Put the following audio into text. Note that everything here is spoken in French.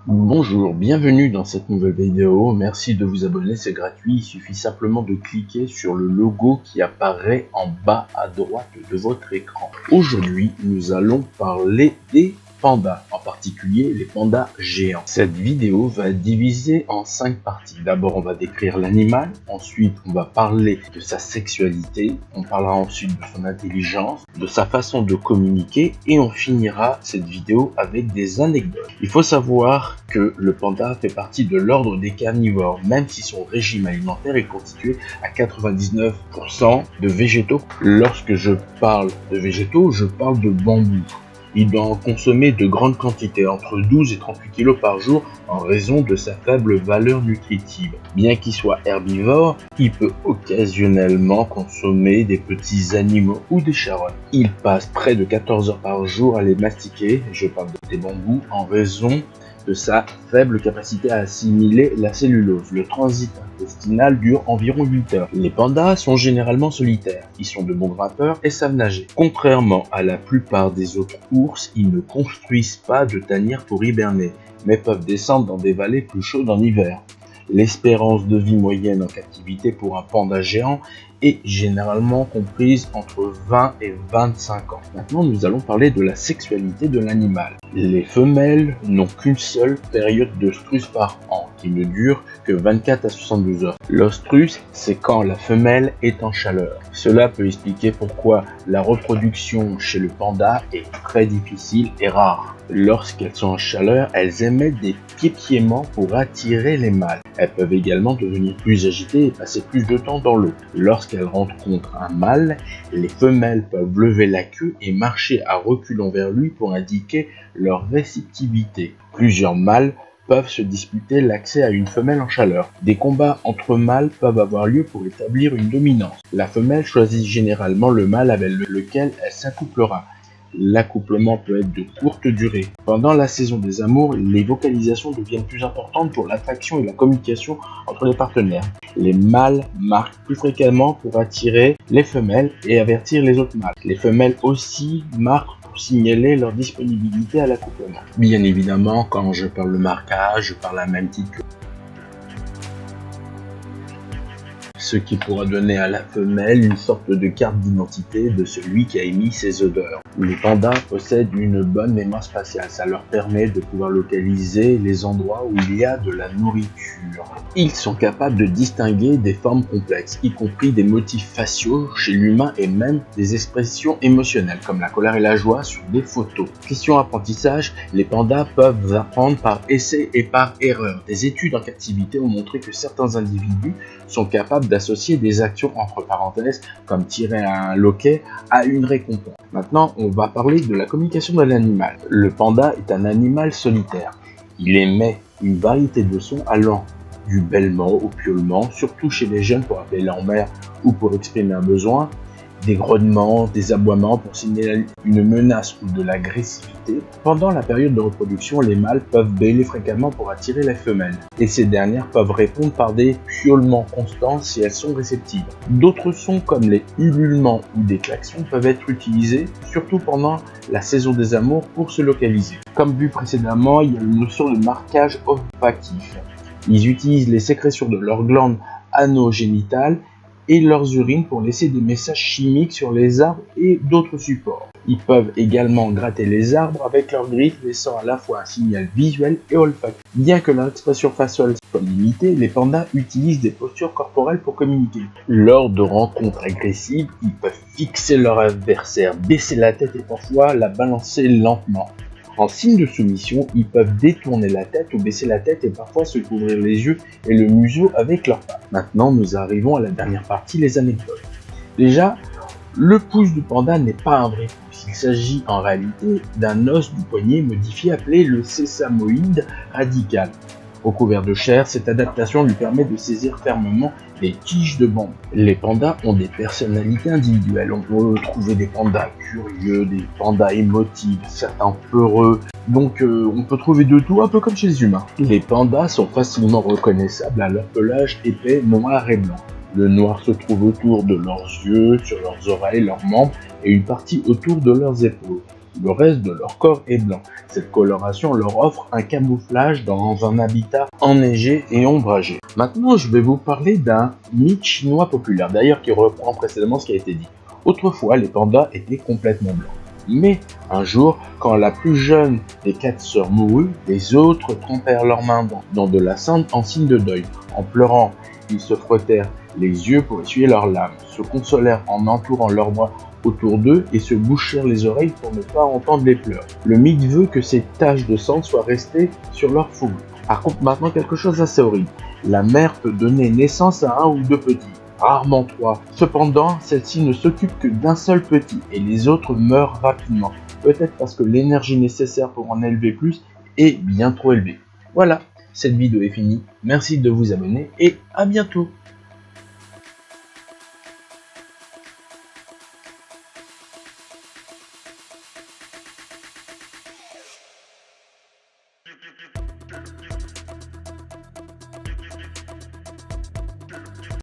Bonjour, bienvenue dans cette nouvelle vidéo, merci de vous abonner, c'est gratuit, il suffit simplement de cliquer sur le logo qui apparaît en bas à droite de votre écran. Aujourd'hui, nous allons parler des pandas, en particulier les pandas géants. Cette vidéo va être divisée en 5 parties. D'abord, on va décrire l'animal, ensuite on va parler de sa sexualité, on parlera ensuite de son intelligence, de sa façon de communiquer et on finira cette vidéo avec des anecdotes. Il faut savoir que le panda fait partie de l'ordre des carnivores, même si son régime alimentaire est constitué à 99% de végétaux. Lorsque je parle de végétaux, je parle de bambou. Il doit en consommer de grandes quantités, entre 12 et 38 kg par jour, en raison de sa faible valeur nutritive. Bien qu'il soit herbivore, il peut occasionnellement consommer des petits animaux ou des charognes. Il passe près de 14 heures par jour à les mastiquer, je parle des bambous, en raison de sa faible capacité à assimiler la cellulose. Le transit intestinal dure environ 8 heures. Les pandas sont généralement solitaires. Ils sont de bons grimpeurs et savent nager. Contrairement à la plupart des autres ours, ils ne construisent pas de tanière pour hiberner, mais peuvent descendre dans des vallées plus chaudes en hiver. L'espérance de vie moyenne en captivité pour un panda géant est généralement comprise entre 20 et 25 ans. Maintenant, nous allons parler de la sexualité de l'animal. Les femelles n'ont qu'une seule période d'œstrus par an, qui ne dure que 24 à 72 heures. L'œstrus, c'est quand la femelle est en chaleur. Cela peut expliquer pourquoi la reproduction chez le panda est très difficile et rare. Lorsqu'elles sont en chaleur, elles émettent des piépiements pour attirer les mâles. Elles peuvent également devenir plus agitées et passer plus de temps dans l'eau. Lorsqu'elles rencontrent un mâle, les femelles peuvent lever la queue et marcher à reculons vers lui pour indiquer leur réceptivité. Plusieurs mâles peuvent se disputer l'accès à une femelle en chaleur. Des combats entre mâles peuvent avoir lieu pour établir une dominance. La femelle choisit généralement le mâle avec lequel elle s'accouplera. L'accouplement peut être de courte durée. Pendant la saison des amours, les vocalisations deviennent plus importantes pour l'attraction et la communication entre les partenaires. Les mâles marquent plus fréquemment pour attirer les femelles et avertir les autres mâles. Les femelles aussi marquent pour signaler leur disponibilité à l'accouplement. Bien évidemment, quand je parle de marquage, je parle à même titre que ce qui pourra donner à la femelle une sorte de carte d'identité de celui qui a émis ses odeurs. Les pandas possèdent une bonne mémoire spatiale, ça leur permet de pouvoir localiser les endroits où il y a de la nourriture. Ils sont capables de distinguer des formes complexes, y compris des motifs faciaux chez l'humain et même des expressions émotionnelles comme la colère et la joie sur des photos. Question apprentissage, les pandas peuvent apprendre par essai et par erreur. Des études en captivité ont montré que certains individus sont capables d'associer des actions entre parenthèses comme tirer un loquet à une récompense. Maintenant, on va parler de la communication de l'animal. Le panda est un animal solitaire. Il émet une variété de sons allant du bêlement au piaulement, surtout chez les jeunes pour appeler leur mère ou pour exprimer un besoin, des grognements, des aboiements pour signaler une menace ou de l'agressivité. Pendant la période de reproduction, les mâles peuvent bêler fréquemment pour attirer les femelles, et ces dernières peuvent répondre par des piaulements constants si elles sont réceptives. D'autres sons comme les ululements ou des klaxons peuvent être utilisés, surtout pendant la saison des amours, pour se localiser. Comme vu précédemment, il y a une notion de marquage olfactif. Ils utilisent les sécrétions de leurs glandes anogénitales et leurs urines pour laisser des messages chimiques sur les arbres et d'autres supports. Ils peuvent également gratter les arbres avec leurs griffes, laissant à la fois un signal visuel et olfactif. Bien que leur expression faciale soit limitée, les pandas utilisent des postures corporelles pour communiquer. Lors de rencontres agressives, ils peuvent fixer leur adversaire, baisser la tête et parfois la balancer lentement. En signe de soumission, ils peuvent détourner la tête ou baisser la tête et parfois se couvrir les yeux et le museau avec leurs pattes. Maintenant, nous arrivons à la dernière partie, les anecdotes. Déjà, le pouce du panda n'est pas un vrai pouce. Il s'agit en réalité d'un os du poignet modifié appelé le sésamoïde radical. Recouvert de chair, cette adaptation lui permet de saisir fermement les tiges de bambou. Les pandas ont des personnalités individuelles. On peut trouver des pandas curieux, des pandas émotifs, certains peureux. Donc on peut trouver de tout, un peu comme chez les humains. Les pandas sont facilement reconnaissables à leur pelage épais, noir et blanc. Le noir se trouve autour de leurs yeux, sur leurs oreilles, leurs membres et une partie autour de leurs épaules. Le reste de leur corps est blanc. Cette coloration leur offre un camouflage dans un habitat enneigé et ombragé. Maintenant, je vais vous parler d'un mythe chinois populaire, d'ailleurs qui reprend précédemment ce qui a été dit. Autrefois, les pandas étaient complètement blancs. Mais un jour, quand la plus jeune des 4 sœurs mourut, les autres trempèrent leurs mains dans de la cendre en signe de deuil. En pleurant, ils se frottèrent les yeux pour essuyer leurs larmes, se consolèrent en entourant leurs bras autour d'eux et se bouchèrent les oreilles pour ne pas entendre les pleurs. Le mythe veut que ces taches de sang soient restées sur leur fourrure. Par contre, maintenant quelque chose d'assez horrible. La mère peut donner naissance à 1 ou 2 petits, rarement 3. Cependant, celle-ci ne s'occupe que d'un seul petit et les autres meurent rapidement. Peut-être parce que l'énergie nécessaire pour en élever plus est bien trop élevée. Voilà, cette vidéo est finie. Merci de vous abonner et à bientôt.